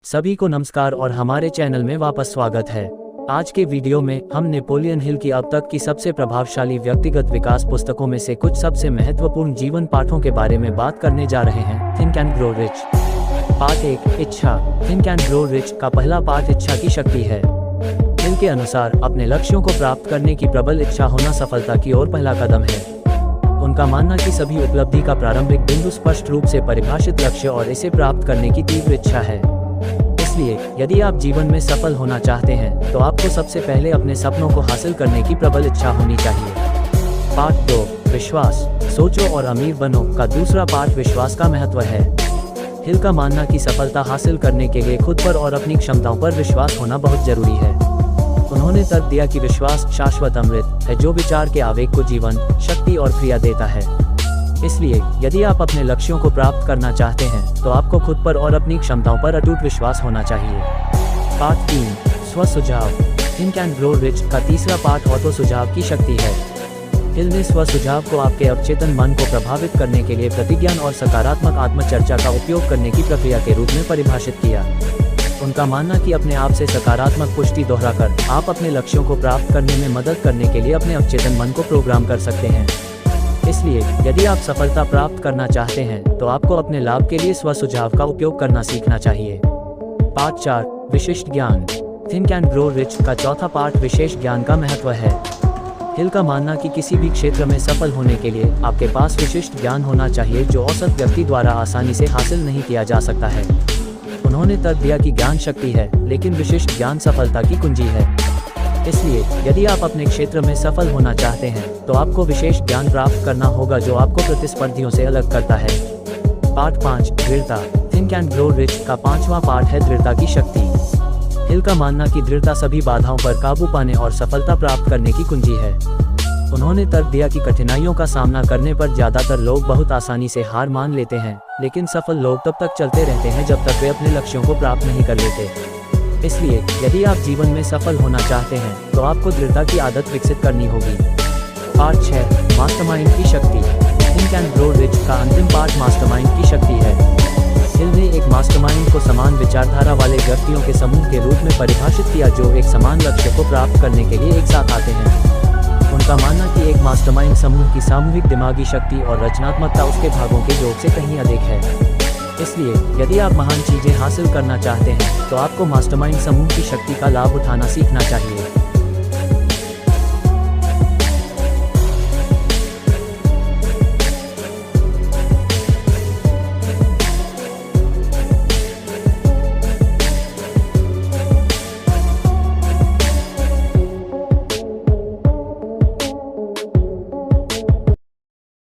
सभी को नमस्कार और हमारे चैनल में वापस स्वागत है। आज के वीडियो में हम नेपोलियन हिल की अब तक की सबसे प्रभावशाली व्यक्तिगत विकास पुस्तकों में से कुछ सबसे महत्वपूर्ण जीवन पाठों के बारे में बात करने जा रहे हैं। Think and grow rich. पाठ 1, इच्छा। थिंक एंड ग्रो रिच का पहला पाठ इच्छा की शक्ति है। हिल के अनुसार अपने लक्ष्यों को प्राप्त करने की प्रबल इच्छा होना सफलता की ओर पहला कदम है। उनका मानना कि सभी उपलब्धि का प्रारंभिक बिंदु स्पष्ट रूप से परिभाषित लक्ष्य और इसे प्राप्त करने की तीव्र इच्छा है। इसलिए यदि आप जीवन में सफल होना चाहते हैं तो आपको सबसे पहले अपने सपनों को हासिल करने की प्रबल इच्छा होनी चाहिए। पाठ 2, विश्वास। सोचो और अमीर बनो का दूसरा पाठ विश्वास का महत्व है। हिल का मानना कि सफलता हासिल करने के लिए खुद पर और अपनी क्षमताओं पर विश्वास होना बहुत जरूरी है। उन्होंने तर्क दिया कि विश्वास शाश्वत अमृत है जो विचार के आवेग को जीवन, शक्ति और क्रिया देता है। इसलिए यदि आप अपने लक्ष्यों को प्राप्त करना चाहते हैं तो आपको खुद पर और अपनी क्षमताओं पर अटूट विश्वास होना चाहिए। पाठ 3, स्व सुझाव। थिंक एंड ग्रो रिच का तीसरा पाठ ऑटो सुझाव की शक्ति है। हिल ने स्व सुझाव को आपके अवचेतन मन को प्रभावित करने के लिए प्रतिज्ञान और सकारात्मक आत्मचर्चा का उपयोग करने की प्रक्रिया के रूप में परिभाषित किया। उनका मानना कि अपने आप से सकारात्मक पुष्टि दोहराकर आप अपने लक्ष्यों को प्राप्त करने में मदद करने के लिए अपने अवचेतन मन को प्रोग्राम कर सकते हैं। इसलिए यदि आप सफलता प्राप्त करना चाहते हैं तो आपको अपने लाभ के लिए स्व सुझाव का उपयोग करना सीखना चाहिए। पाठ 4, विशिष्ट ज्ञान। थिंक एंड ग्रो रिच का चौथा पाठ विशेष ज्ञान का महत्व है। हिल का मानना कि किसी भी क्षेत्र में सफल होने के लिए आपके पास विशिष्ट ज्ञान होना चाहिए जो औसत व्यक्ति द्वारा आसानी से हासिल नहीं किया जा सकता है। उन्होंने तर्क दिया कि ज्ञान शक्ति है लेकिन विशिष्ट ज्ञान सफलता की कुंजी है। इसलिए यदि आप अपने क्षेत्र में सफल होना चाहते हैं तो आपको विशेष ज्ञान प्राप्त करना होगा जो आपको प्रतिस्पर्धियों से अलग करता है। पाठ 5, दृढ़ता। थिंक एंड ग्रो रिच का पांचवा पाठ है दृढ़ता की शक्ति। हिल का मानना कि दृढ़ता सभी बाधाओं पर काबू पाने और सफलता प्राप्त करने की कुंजी है। उन्होंने तर्क दिया कि कठिनाइयों का सामना करने पर ज्यादातर लोग बहुत आसानी से हार मान लेते हैं, लेकिन सफल लोग तब तक चलते रहते हैं जब तक वे अपने लक्ष्यों को प्राप्त नहीं कर लेते। इसलिए यदि आप जीवन में सफल होना चाहते हैं तो आपको दृढ़ता की आदत विकसित करनी होगी। पाठ 6, मास्टरमाइंड की शक्ति। थिंक एंड ग्रो रिच का अंतिम पाठ मास्टरमाइंड की शक्ति है। हिल ने एक मास्टरमाइंड को समान विचारधारा वाले व्यक्तियों के समूह के रूप में परिभाषित किया जो एक समान लक्ष्य को प्राप्त करने के लिए एक साथ आते हैं। उनका मानना कि एक मास्टरमाइंड समूह की सामूहिक दिमागी शक्ति और रचनात्मकता उसके भागों के योग से कहीं अधिक है। इसलिए यदि आप महान चीजें हासिल करना चाहते हैं तो आपको मास्टरमाइंड समूह की शक्ति का लाभ उठाना सीखना चाहिए।